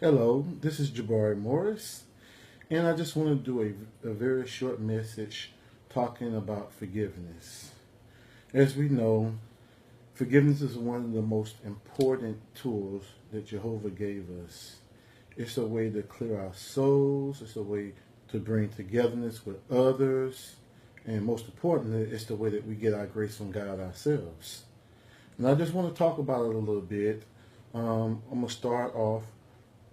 Hello, this is Jabari Morris, and I just want to do a very short message talking about forgiveness. As we know, forgiveness is one of the most important tools that Jehovah gave us. It's a way to clear our souls, it's a way to bring togetherness with others, and most importantly, it's the way that we get our grace from God ourselves. And I just want to talk about it a little bit. I'm going to start off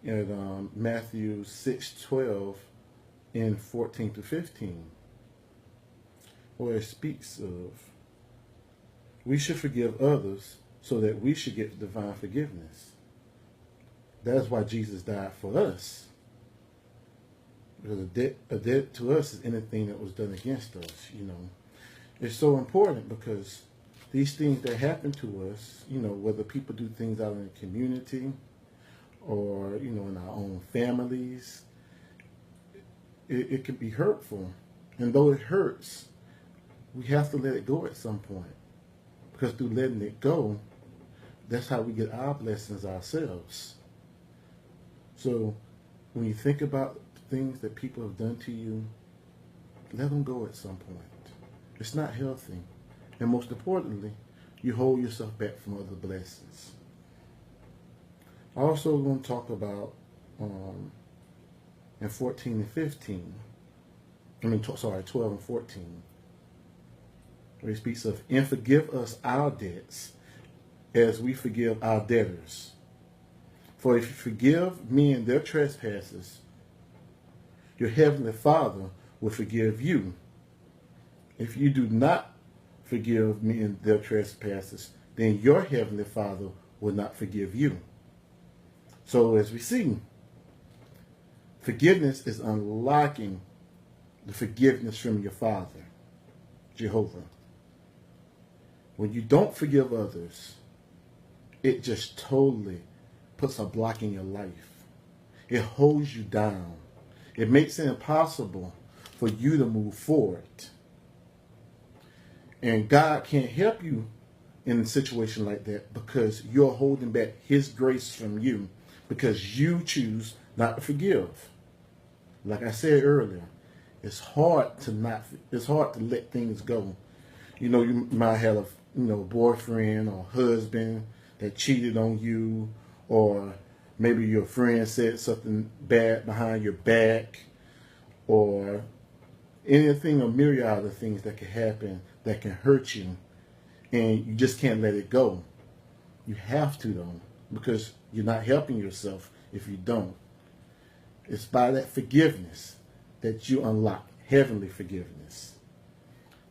in Matthew 6:12 and 14 to 15, where it speaks of we should forgive others so that we should get divine forgiveness. That's why Jesus died for us. Because a debt to us is anything that was done against us. It's so important because these things that happen to us, whether people do things out in the community or, in our own families, it can be hurtful. And though it hurts, we have to let it go at some point. Because through letting it go, that's how we get our blessings ourselves. So when you think about things that people have done to you, let them go at some point. It's not healthy. And most importantly, you hold yourself back from other blessings. I also going to talk about in 14 and 15, 12 and 14, where he speaks of, and forgive us our debts as we forgive our debtors. For if you forgive men their trespasses, your heavenly Father will forgive you. If you do not forgive men their trespasses, then your heavenly Father will not forgive you. So as we see, forgiveness is unlocking the forgiveness from your Father, Jehovah. When you don't forgive others, it just totally puts a block in your life. It holds you down. It makes it impossible for you to move forward. And God can't help you in a situation like that because you're holding back His grace from you because you choose not to forgive. Like I said earlier, it's hard to let things go. You might have a boyfriend or husband that cheated on you, or maybe your friend said something bad behind your back, or anything, a myriad of things that can happen that can hurt you, and you just can't let it go. You have to, though, because you're not helping yourself if you don't. It's by that forgiveness that you unlock heavenly forgiveness.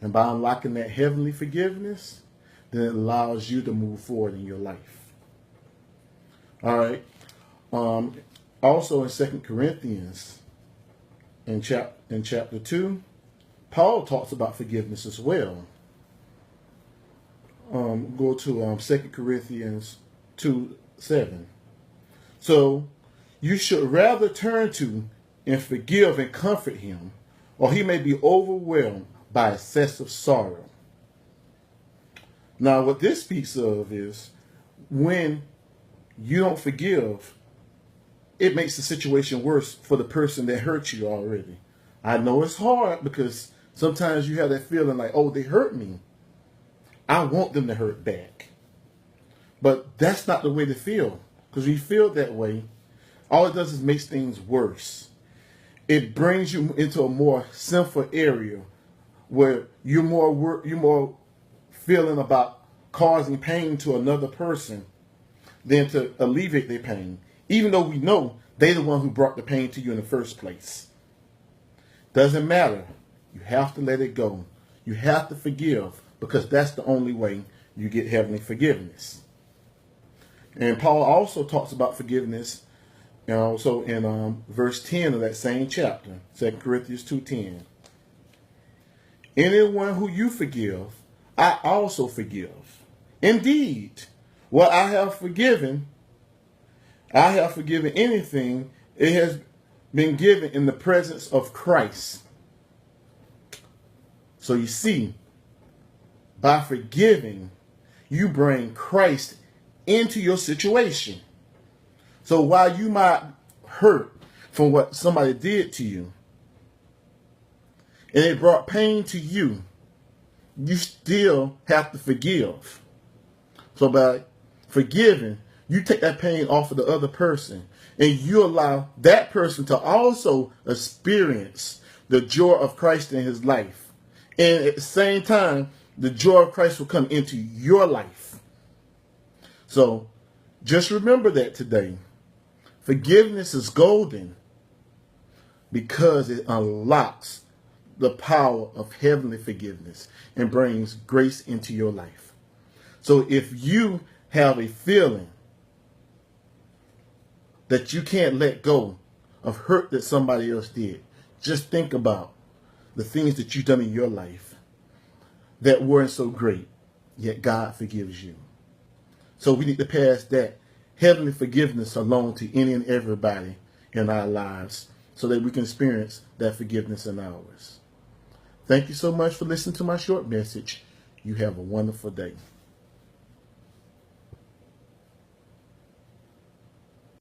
And by unlocking that heavenly forgiveness, then it allows you to move forward in your life. All right. Also in 2 Corinthians, in chapter 2, Paul talks about forgiveness as well. Go to 2 Corinthians 2:7. So you should rather turn to and forgive and comfort him, or he may be overwhelmed by excessive sorrow. Now, what this speaks of is when you don't forgive, it makes the situation worse for the person that hurt you already. I know it's hard because sometimes you have that feeling like, oh, they hurt me. I want them to hurt back. But that's not the way to feel. Because when you feel that way, all it does is makes things worse. It brings you into a more sinful area where you're more feeling about causing pain to another person than to alleviate their pain. Even though we know they're the one who brought the pain to you in the first place. Doesn't matter. You have to let it go. You have to forgive because that's the only way you get heavenly forgiveness. And Paul also talks about forgiveness, so in verse 10 of that same chapter, 2 Corinthians 2:10. Anyone who you forgive, I also forgive. Indeed, what I have forgiven anything, it has been given in the presence of Christ. So you see, by forgiving, you bring Christ into your situation. So while you might hurt from what somebody did to you, and it brought pain to you, you still have to forgive. So by forgiving, you take that pain off of the other person, and you allow that person to also experience the joy of Christ in his life. And at the same time, the joy of Christ will come into your life. So just remember that today. Forgiveness is golden because it unlocks the power of heavenly forgiveness and brings grace into your life. So if you have a feeling that you can't let go of hurt that somebody else did, just think about the things that you've done in your life that weren't so great, yet God forgives you. So we need to pass that heavenly forgiveness along to any and everybody in our lives so that we can experience that forgiveness in ours. Thank you so much for listening to my short message. You have a wonderful day.